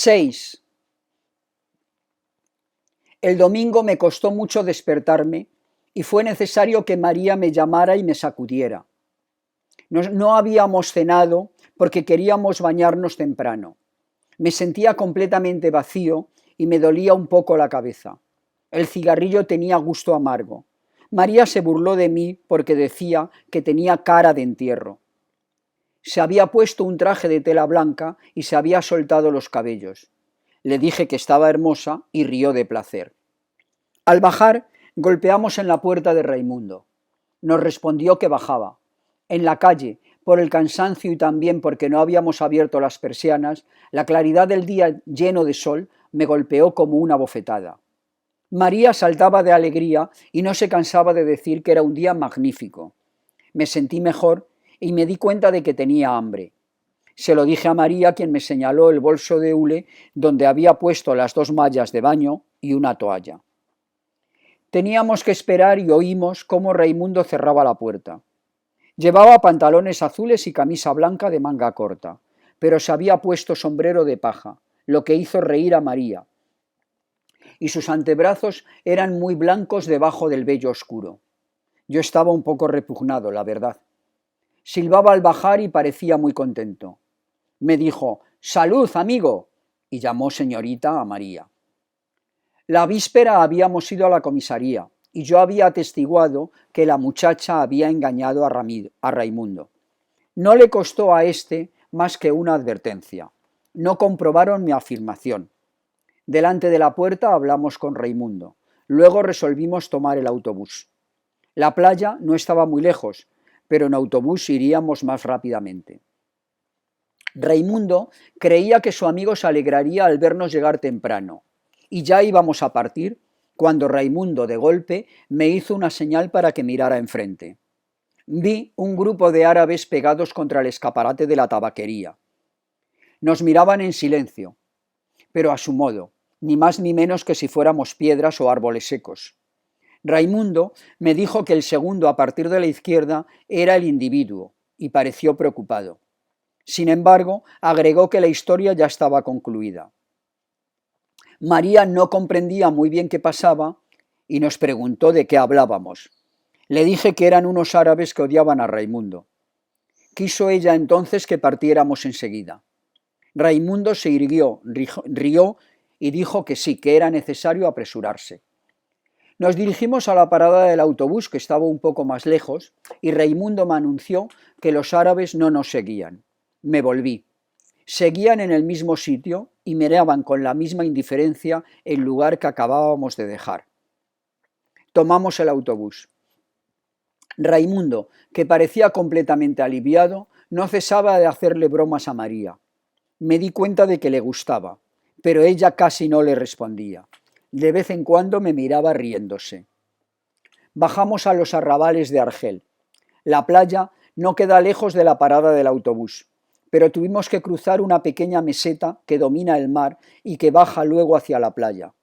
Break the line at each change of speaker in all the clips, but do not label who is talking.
6. El domingo me costó mucho despertarme y fue necesario que María me llamara y me sacudiera. No habíamos cenado porque queríamos bañarnos temprano. Me sentía completamente vacío y me dolía un poco la cabeza. El cigarrillo tenía gusto amargo. María se burló de mí porque decía que tenía cara de entierro. Se había puesto un traje de tela blanca y se había soltado los cabellos. Le dije que estaba hermosa y rió de placer. Al bajar, golpeamos en la puerta de Raimundo. Nos respondió que bajaba. En la calle, por el cansancio y también porque no habíamos abierto las persianas, la claridad del día lleno de sol me golpeó como una bofetada. María saltaba de alegría y no se cansaba de decir que era un día magnífico. Me sentí mejor y me di cuenta de que tenía hambre. Se lo dije a María, quien me señaló el bolso de hule donde había puesto las 2 mallas de baño y una toalla. Teníamos que esperar y oímos cómo Raimundo cerraba la puerta. Llevaba pantalones azules y camisa blanca de manga corta, pero se había puesto sombrero de paja, lo que hizo reír a María, y sus antebrazos eran muy blancos debajo del vello oscuro. Yo estaba un poco repugnado, la verdad. Silbaba al bajar y parecía muy contento. Me dijo: «¡Salud, amigo!» y llamó señorita a María. La víspera habíamos ido a la comisaría y yo había atestiguado que la muchacha había engañado a Raimundo. No le costó a éste más que una advertencia. No comprobaron mi afirmación. Delante de la puerta hablamos con Raimundo. Luego resolvimos tomar el autobús. La playa no estaba muy lejos, pero en autobús iríamos más rápidamente. Raimundo creía que su amigo se alegraría al vernos llegar temprano, y ya íbamos a partir cuando Raimundo de golpe me hizo una señal para que mirara enfrente. Vi un grupo de árabes pegados contra el escaparate de la tabaquería. Nos miraban en silencio, pero a su modo, ni más ni menos que si fuéramos piedras o árboles secos. Raimundo me dijo que el segundo a partir de la izquierda era el individuo y pareció preocupado. Sin embargo, agregó que la historia ya estaba concluida. María no comprendía muy bien qué pasaba y nos preguntó de qué hablábamos. Le dije que eran unos árabes que odiaban a Raimundo. Quiso ella entonces que partiéramos enseguida. Raimundo se irguió, rió y dijo que sí, que era necesario apresurarse. Nos dirigimos a la parada del autobús, que estaba un poco más lejos, y Raimundo me anunció que los árabes no nos seguían. Me volví. Seguían en el mismo sitio y miraban con la misma indiferencia el lugar que acabábamos de dejar. Tomamos el autobús. Raimundo, que parecía completamente aliviado, no cesaba de hacerle bromas a María. Me di cuenta de que le gustaba, pero ella casi no le respondía. De vez en cuando me miraba riéndose. Bajamos a los arrabales de Argel. La playa no queda lejos de la parada del autobús, pero tuvimos que cruzar una pequeña meseta que domina el mar y que baja luego hacia la playa.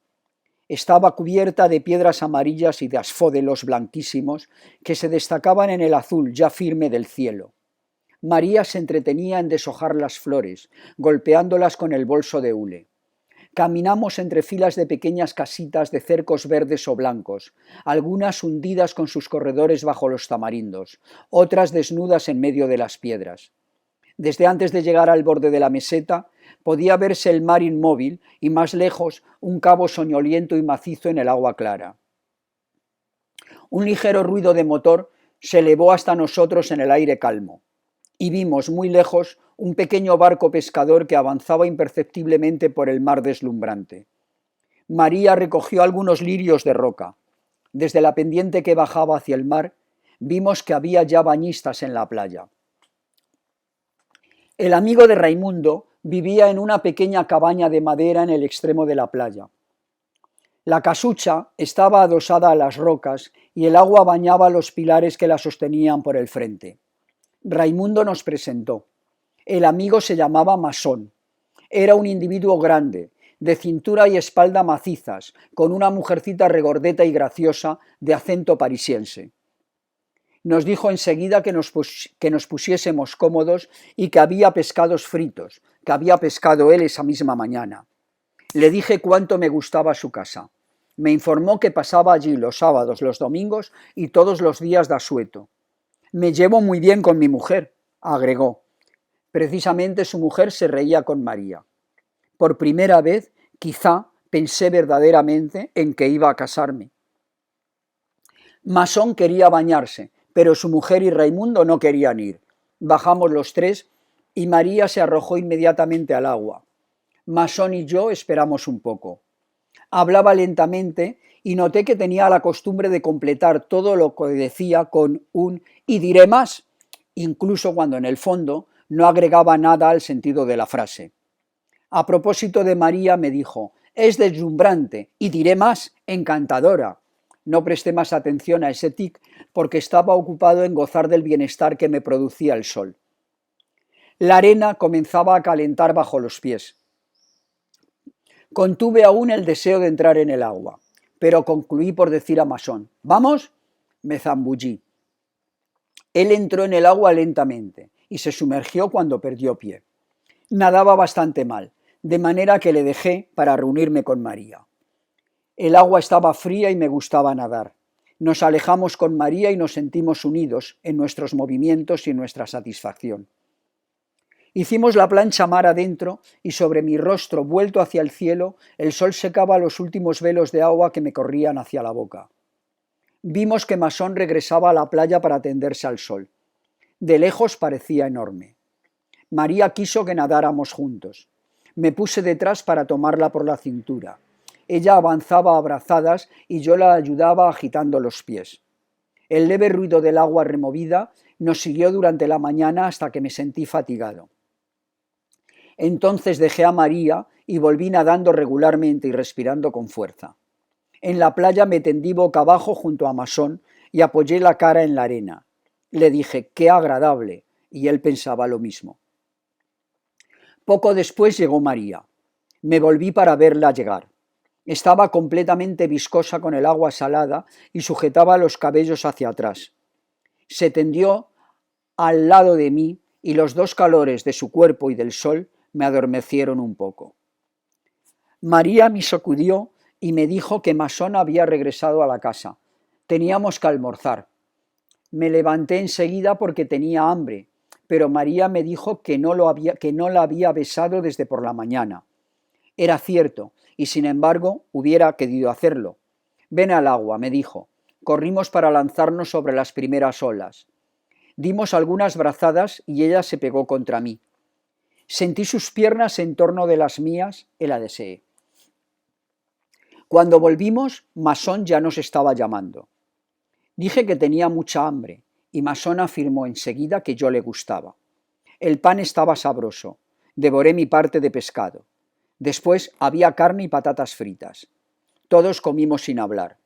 Estaba cubierta de piedras amarillas y de asfódelos blanquísimos que se destacaban en el azul ya firme del cielo. María se entretenía en deshojar las flores, golpeándolas con el bolso de hule. Caminamos entre filas de pequeñas casitas de cercos verdes o blancos, algunas hundidas con sus corredores bajo los tamarindos, otras desnudas en medio de las piedras. Desde antes de llegar al borde de la meseta, podía verse el mar inmóvil y más lejos un cabo soñoliento y macizo en el agua clara. Un ligero ruido de motor se elevó hasta nosotros en el aire calmo, y vimos muy lejos un pequeño barco pescador que avanzaba imperceptiblemente por el mar deslumbrante. María recogió algunos lirios de roca. Desde la pendiente que bajaba hacia el mar, vimos que había ya bañistas en la playa. El amigo de Raimundo vivía en una pequeña cabaña de madera en el extremo de la playa. La casucha estaba adosada a las rocas y el agua bañaba los pilares que la sostenían por el frente. Raimundo nos presentó. El amigo se llamaba Masón. Era un individuo grande, de cintura y espalda macizas, con una mujercita regordeta y graciosa de acento parisiense. Nos dijo enseguida que nos pusiésemos cómodos y que había pescados fritos, que había pescado él esa misma mañana. Le dije cuánto me gustaba su casa. Me informó que pasaba allí los sábados, los domingos y todos los días de asueto. Me llevo muy bien con mi mujer, agregó. Precisamente su mujer se reía con María. Por primera vez, quizá, pensé verdaderamente en que iba a casarme. Masón quería bañarse, pero su mujer y Raimundo no querían ir. Bajamos los tres y María se arrojó inmediatamente al agua. Masón y yo esperamos un poco. Hablaba lentamente y noté que tenía la costumbre de completar todo lo que decía con un «y diré más», incluso cuando en el fondo no agregaba nada al sentido de la frase. A propósito de María me dijo «es deslumbrante y diré más, encantadora». No presté más atención a ese tic porque estaba ocupado en gozar del bienestar que me producía el sol. La arena comenzaba a calentar bajo los pies. Contuve aún el deseo de entrar en el agua, pero concluí por decir a Masón, ¿vamos? Me zambullí. Él entró en el agua lentamente y se sumergió cuando perdió pie. Nadaba bastante mal, de manera que le dejé para reunirme con María. El agua estaba fría y me gustaba nadar. Nos alejamos con María y nos sentimos unidos en nuestros movimientos y en nuestra satisfacción. Hicimos la plancha mar adentro y sobre mi rostro vuelto hacia el cielo el sol secaba los últimos velos de agua que me corrían hacia la boca. Vimos que Masón regresaba a la playa para tenderse al sol. De lejos parecía enorme. María quiso que nadáramos juntos. Me puse detrás para tomarla por la cintura. Ella avanzaba a brazadas y yo la ayudaba agitando los pies. El leve ruido del agua removida nos siguió durante la mañana hasta que me sentí fatigado. Entonces dejé a María y volví nadando regularmente y respirando con fuerza. En la playa me tendí boca abajo junto a Masón y apoyé la cara en la arena. Le dije, qué agradable, y él pensaba lo mismo. Poco después llegó María. Me volví para verla llegar. Estaba completamente viscosa con el agua salada y sujetaba los cabellos hacia atrás. Se tendió al lado de mí y los dos calores de su cuerpo y del sol me adormecieron un poco. María me sacudió y me dijo que Masón había regresado a la casa. Teníamos que almorzar. Me levanté enseguida porque tenía hambre, pero María me dijo que no la había besado desde por la mañana. Era cierto, y sin embargo hubiera querido hacerlo. Ven al agua, me dijo. Corrimos para lanzarnos sobre las primeras olas. Dimos algunas brazadas y ella se pegó contra mí. Sentí sus piernas en torno de las mías y la deseé. Cuando volvimos, Masón ya nos estaba llamando. Dije que tenía mucha hambre y Masón afirmó enseguida que yo le gustaba. El pan estaba sabroso. Devoré mi parte de pescado. Después había carne y patatas fritas. Todos comimos sin hablar.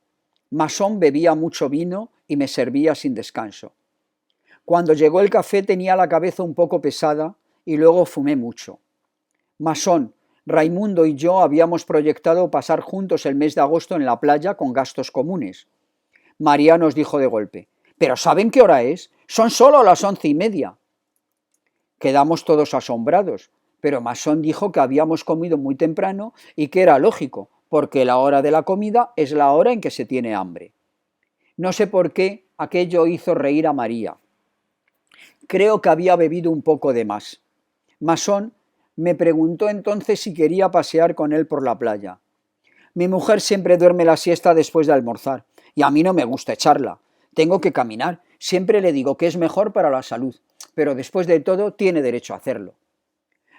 Masón bebía mucho vino y me servía sin descanso. Cuando llegó el café tenía la cabeza un poco pesada y luego fumé mucho. Masón, Raimundo y yo habíamos proyectado pasar juntos el mes de agosto en la playa con gastos comunes. María nos dijo de golpe, ¿pero saben qué hora es? Son solo las 11:30. Quedamos todos asombrados, pero Masón dijo que habíamos comido muy temprano y que era lógico, porque la hora de la comida es la hora en que se tiene hambre. No sé por qué aquello hizo reír a María. Creo que había bebido un poco de más. Masón me preguntó entonces si quería pasear con él por la playa. Mi mujer siempre duerme la siesta después de almorzar, y a mí no me gusta echarla. Tengo que caminar. Siempre le digo que es mejor para la salud, pero después de todo tiene derecho a hacerlo.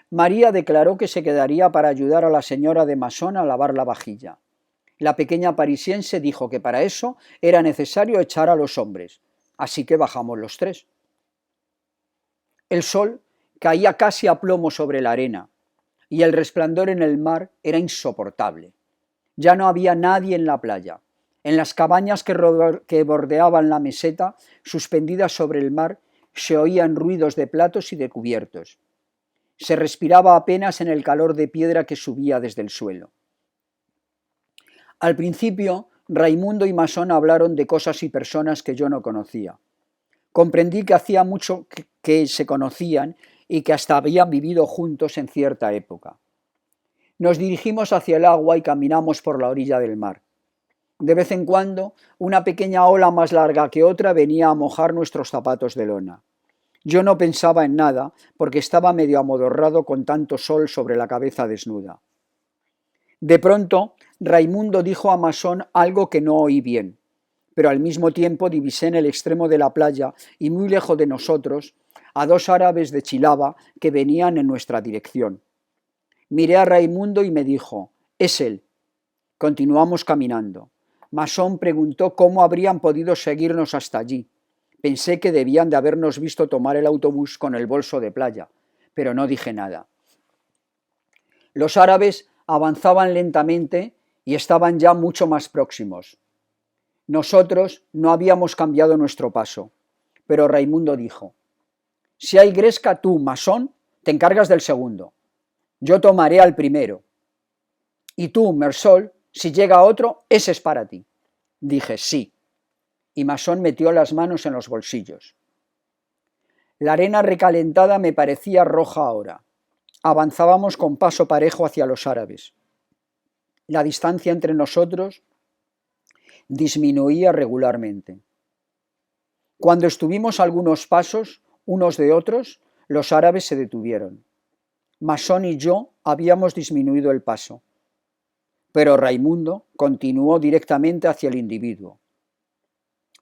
María declaró que se quedaría para ayudar a la señora de Masón a lavar la vajilla. La pequeña parisiense dijo que para eso era necesario echar a los hombres, así que bajamos los tres. El sol caía casi a plomo sobre la arena, y el resplandor en el mar era insoportable. Ya no había nadie en la playa. En las cabañas que bordeaban la meseta, suspendidas sobre el mar, se oían ruidos de platos y de cubiertos. Se respiraba apenas en el calor de piedra que subía desde el suelo. Al principio, Raimundo y Masón hablaron de cosas y personas que yo no conocía. Comprendí que hacía mucho que se conocían y que hasta habían vivido juntos en cierta época. Nos dirigimos hacia el agua y caminamos por la orilla del mar. De vez en cuando, una pequeña ola más larga que otra venía a mojar nuestros zapatos de lona. Yo no pensaba en nada, porque estaba medio amodorrado con tanto sol sobre la cabeza desnuda. De pronto, Raimundo dijo a Masón algo que no oí bien, pero al mismo tiempo divisé en el extremo de la playa y muy lejos de nosotros a dos árabes de Chilaba que venían en nuestra dirección. Miré a Raimundo y me dijo: «Es él». Continuamos caminando. Masón preguntó cómo habrían podido seguirnos hasta allí. Pensé que debían de habernos visto tomar el autobús con el bolso de playa, pero no dije nada. Los árabes avanzaban lentamente y estaban ya mucho más próximos. Nosotros no habíamos cambiado nuestro paso, pero Raimundo dijo: «Si hay gresca, tú, Masón, te encargas del segundo. Yo tomaré al primero. Y tú, Mersol, si llega otro, ese es para ti». Dije: «Sí». Y Masón metió las manos en los bolsillos. La arena recalentada me parecía roja ahora. Avanzábamos con paso parejo hacia los árabes. La distancia entre nosotros disminuía regularmente. Cuando estuvimos a algunos pasos unos de otros, los árabes se detuvieron. Masón y yo habíamos disminuido el paso, pero Raimundo continuó directamente hacia el individuo.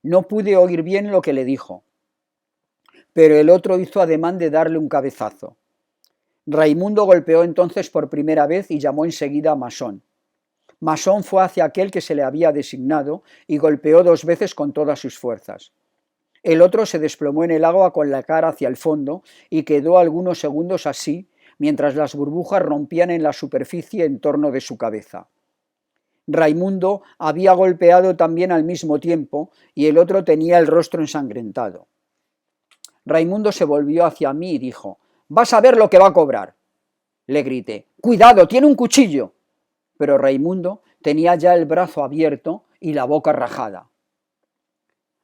No pude oír bien lo que le dijo, pero el otro hizo ademán de darle un cabezazo. Raimundo golpeó entonces por primera vez y llamó enseguida a Masón. Masón fue hacia aquel que se le había designado y golpeó 2 veces con todas sus fuerzas. El otro se desplomó en el agua con la cara hacia el fondo y quedó algunos segundos así, mientras las burbujas rompían en la superficie en torno de su cabeza. Raimundo había golpeado también al mismo tiempo y el otro tenía el rostro ensangrentado. Raimundo se volvió hacia mí y dijo: «Vas a ver lo que va a cobrar». Le grité: «¡Cuidado, tiene un cuchillo!». Pero Raimundo tenía ya el brazo abierto y la boca rajada.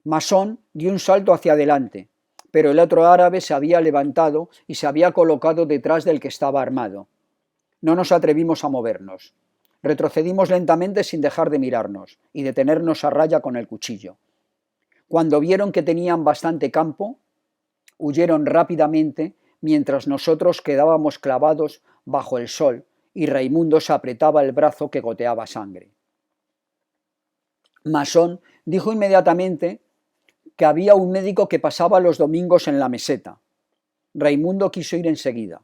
Masón dio un salto hacia adelante, pero el otro árabe se había levantado y se había colocado detrás del que estaba armado. No nos atrevimos a movernos. Retrocedimos lentamente sin dejar de mirarnos y de tenernos a raya con el cuchillo. Cuando vieron que tenían bastante campo, huyeron rápidamente mientras nosotros quedábamos clavados bajo el sol y Raimundo se apretaba el brazo que goteaba sangre. Masón dijo inmediatamente que había un médico que pasaba los domingos en la meseta. Raimundo quiso ir enseguida,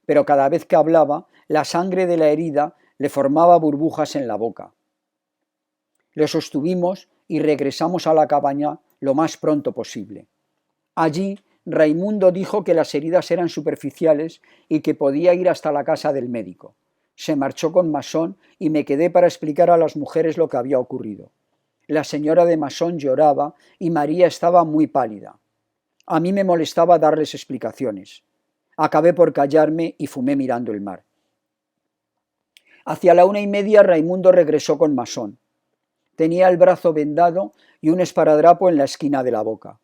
pero cada vez que hablaba, la sangre de la herida le formaba burbujas en la boca. Le sostuvimos y regresamos a la cabaña lo más pronto posible. Allí, Raimundo dijo que las heridas eran superficiales y que podía ir hasta la casa del médico. Se marchó con Masón y me quedé para explicar a las mujeres lo que había ocurrido. La señora de Masón lloraba y María estaba muy pálida. A mí me molestaba darles explicaciones. Acabé por callarme y fumé mirando el mar. Hacia la 1:30 Raimundo regresó con Masón. Tenía el brazo vendado y un esparadrapo en la esquina de la boca.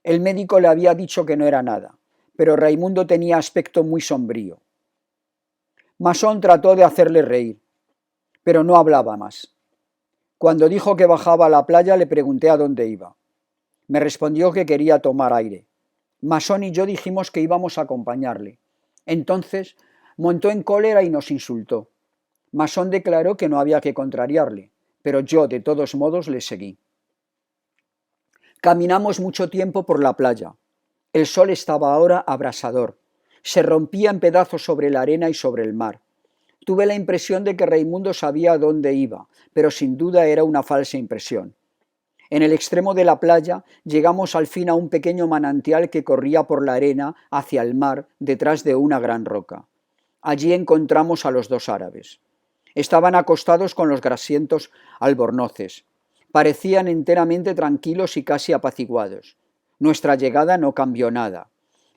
El médico le había dicho que no era nada, pero Raimundo tenía aspecto muy sombrío. Masón trató de hacerle reír, pero no hablaba más. Cuando dijo que bajaba a la playa le pregunté a dónde iba. Me respondió que quería tomar aire. Masón y yo dijimos que íbamos a acompañarle. Entonces montó en cólera y nos insultó. Masón declaró que no había que contrariarle, pero yo de todos modos le seguí. Caminamos mucho tiempo por la playa. El sol estaba ahora abrasador. Se rompía en pedazos sobre la arena y sobre el mar. Tuve la impresión de que Raimundo sabía a dónde iba, pero sin duda era una falsa impresión. En el extremo de la playa llegamos al fin a un pequeño manantial que corría por la arena hacia el mar detrás de una gran roca. Allí encontramos a los 2 árabes. Estaban acostados con los grasientos albornoces. Parecían enteramente tranquilos y casi apaciguados. Nuestra llegada no cambió nada.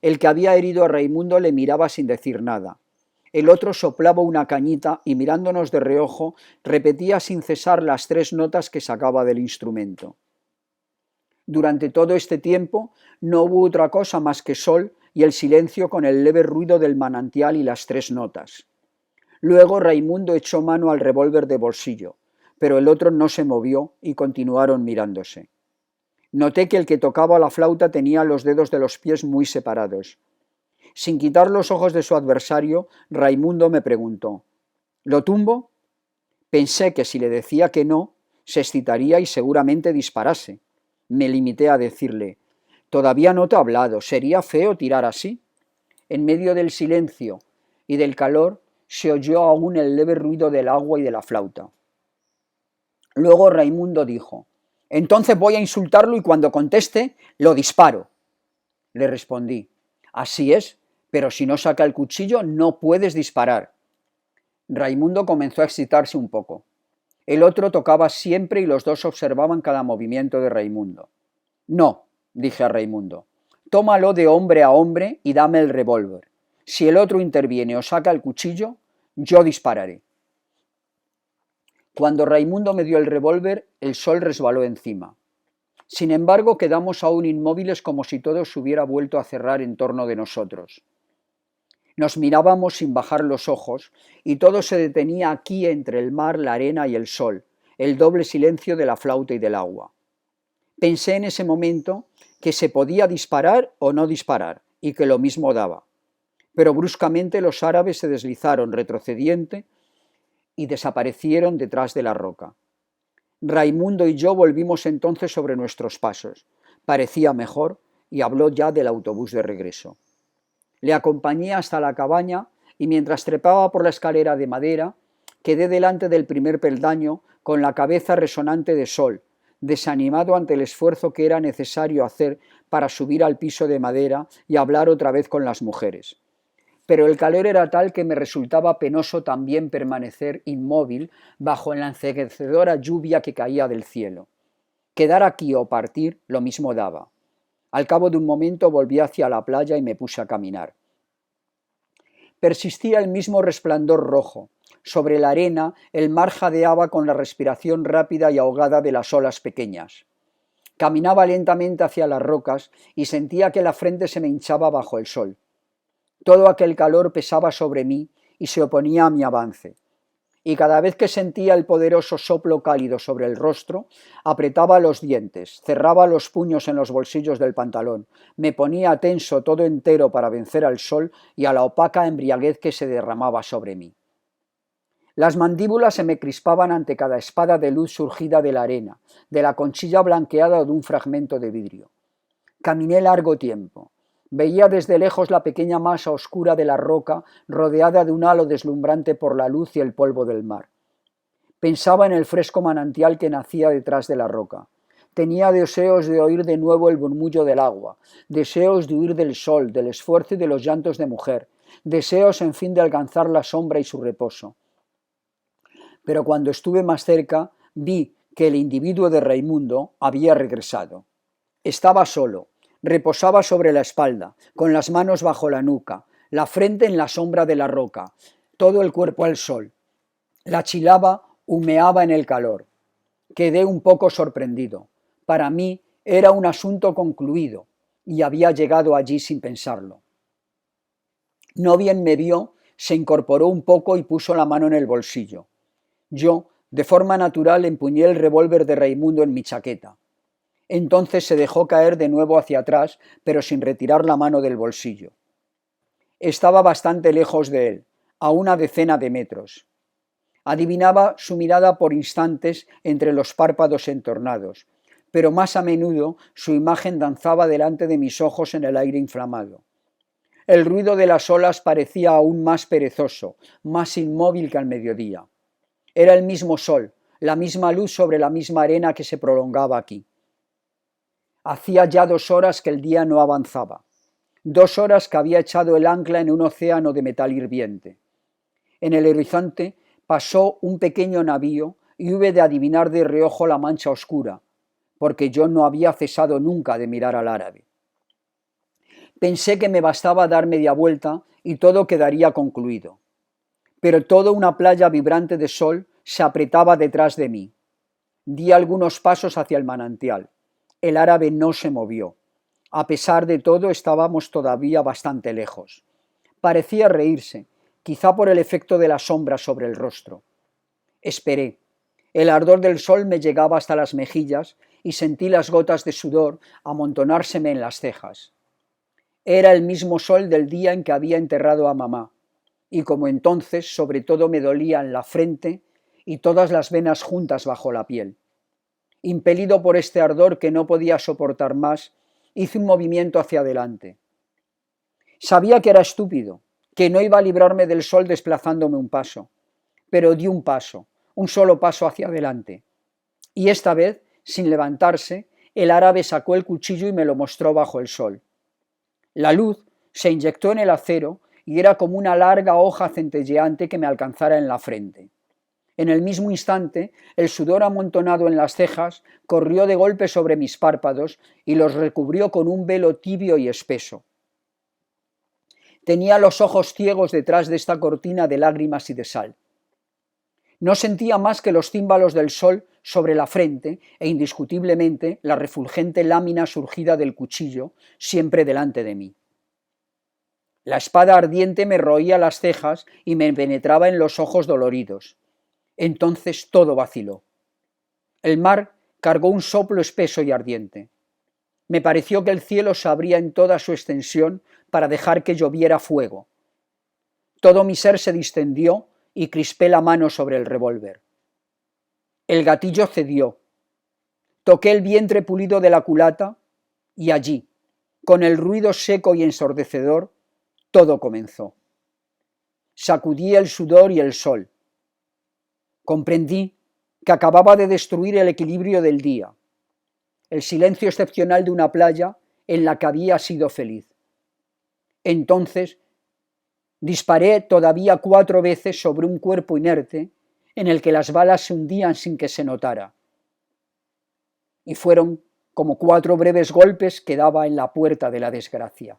El que había herido a Raimundo le miraba sin decir nada. El otro soplaba una cañita y mirándonos de reojo repetía sin cesar las 3 notas que sacaba del instrumento. Durante todo este tiempo no hubo otra cosa más que sol y el silencio con el leve ruido del manantial y las 3 notas. Luego Raimundo echó mano al revólver de bolsillo, pero el otro no se movió y continuaron mirándose. Noté que el que tocaba la flauta tenía los dedos de los pies muy separados. Sin quitar los ojos de su adversario, Raimundo me preguntó: ¿lo tumbo? Pensé que si le decía que no, se excitaría y seguramente disparase. Me limité a decirle: todavía no te he hablado, ¿sería feo tirar así? En medio del silencio y del calor se oyó aún el leve ruido del agua y de la flauta. Luego Raimundo dijo: entonces voy a insultarlo y cuando conteste, lo disparo. Le respondí: así es, pero si no saca el cuchillo no puedes disparar. Raimundo comenzó a excitarse un poco. El otro tocaba siempre y los dos observaban cada movimiento de Raimundo. No, dije a Raimundo, tómalo de hombre a hombre y dame el revólver. Si el otro interviene o saca el cuchillo, yo dispararé. Cuando Raimundo me dio el revólver, el sol resbaló encima. Sin embargo, quedamos aún inmóviles como si todo se hubiera vuelto a cerrar en torno de nosotros. Nos mirábamos sin bajar los ojos y todo se detenía aquí entre el mar, la arena y el sol, el doble silencio de la flauta y del agua. Pensé en ese momento que se podía disparar o no disparar y que lo mismo daba. Pero bruscamente los árabes se deslizaron retrocediendo y desaparecieron detrás de la roca. Raimundo y yo volvimos entonces sobre nuestros pasos. Parecía mejor y habló ya del autobús de regreso. Le acompañé hasta la cabaña y mientras trepaba por la escalera de madera, quedé delante del primer peldaño con la cabeza resonante de sol, desanimado ante el esfuerzo que era necesario hacer para subir al piso de madera y hablar otra vez con las mujeres. Pero el calor era tal que me resultaba penoso también permanecer inmóvil bajo la enceguecedora lluvia que caía del cielo. Quedar aquí o partir lo mismo daba. Al cabo de un momento volví hacia la playa y me puse a caminar. Persistía el mismo resplandor rojo. Sobre la arena el mar jadeaba con la respiración rápida y ahogada de las olas pequeñas. Caminaba lentamente hacia las rocas y sentía que la frente se me hinchaba bajo el sol. Todo aquel calor pesaba sobre mí y se oponía a mi avance. Y cada vez que sentía el poderoso soplo cálido sobre el rostro, apretaba los dientes, cerraba los puños en los bolsillos del pantalón, me ponía tenso todo entero para vencer al sol y a la opaca embriaguez que se derramaba sobre mí. Las mandíbulas se me crispaban ante cada espada de luz surgida de la arena, de la conchilla blanqueada o de un fragmento de vidrio. Caminé largo tiempo. Veía desde lejos la pequeña masa oscura de la roca rodeada de un halo deslumbrante por la luz y el polvo del mar. Pensaba en el fresco manantial que nacía detrás de la roca. Tenía deseos de oír de nuevo el murmullo del agua, deseos de huir del sol, del esfuerzo y de los llantos de mujer, deseos en fin de alcanzar la sombra y su reposo. Pero cuando estuve más cerca, vi que el individuo de Raimundo había regresado. Estaba solo. Reposaba sobre la espalda, con las manos bajo la nuca, la frente en la sombra de la roca, todo el cuerpo al sol. La chilaba humeaba en el calor. Quedé un poco sorprendido. Para mí era un asunto concluido y había llegado allí sin pensarlo. No bien me vio, se incorporó un poco y puso la mano en el bolsillo. Yo, de forma natural, empuñé el revólver de Raimundo en mi chaqueta. Entonces se dejó caer de nuevo hacia atrás, pero sin retirar la mano del bolsillo. Estaba bastante lejos de él, a una decena de metros. Adivinaba su mirada por instantes entre los párpados entornados, pero más a menudo su imagen danzaba delante de mis ojos en el aire inflamado. El ruido de las olas parecía aún más perezoso, más inmóvil que al mediodía. Era el mismo sol, la misma luz sobre la misma arena que se prolongaba aquí. Hacía ya 2 horas que el día no avanzaba. 2 horas que había echado el ancla en un océano de metal hirviente. En el horizonte pasó un pequeño navío y hube de adivinar de reojo la mancha oscura, porque yo no había cesado nunca de mirar al árabe. Pensé que me bastaba dar media vuelta y todo quedaría concluido. Pero toda una playa vibrante de sol se apretaba detrás de mí. Di algunos pasos hacia el manantial. El árabe no se movió. A pesar de todo, estábamos todavía bastante lejos. Parecía reírse, quizá por el efecto de la sombra sobre el rostro. Esperé. El ardor del sol me llegaba hasta las mejillas y sentí las gotas de sudor amontonárseme en las cejas. Era el mismo sol del día en que había enterrado a mamá, y como entonces sobre todo me dolían la frente y todas las venas juntas bajo la piel. Impelido por este ardor que no podía soportar más, hice un movimiento hacia adelante. Sabía que era estúpido, que no iba a librarme del sol desplazándome un paso, pero di un paso, un solo paso hacia adelante. Y esta vez, sin levantarse, el árabe sacó el cuchillo y me lo mostró bajo el sol. La luz se inyectó en el acero y era como una larga hoja centelleante que me alcanzara en la frente. En el mismo instante, el sudor amontonado en las cejas corrió de golpe sobre mis párpados y los recubrió con un velo tibio y espeso. Tenía los ojos ciegos detrás de esta cortina de lágrimas y de sal. No sentía más que los címbalos del sol sobre la frente e indiscutiblemente la refulgente lámina surgida del cuchillo siempre delante de mí. La espada ardiente me roía las cejas y me penetraba en los ojos doloridos. Entonces todo vaciló. El mar cargó un soplo espeso y ardiente. Me pareció que el cielo se abría en toda su extensión para dejar que lloviera fuego. Todo mi ser se distendió y crispé la mano sobre el revólver. El gatillo cedió. Toqué el vientre pulido de la culata y allí, con el ruido seco y ensordecedor, todo comenzó. Sacudí el sudor y el sol. Comprendí que acababa de destruir el equilibrio del día, el silencio excepcional de una playa en la que había sido feliz. Entonces disparé todavía 4 veces sobre un cuerpo inerte en el que las balas se hundían sin que se notara. Y fueron como 4 breves golpes que daba en la puerta de la desgracia.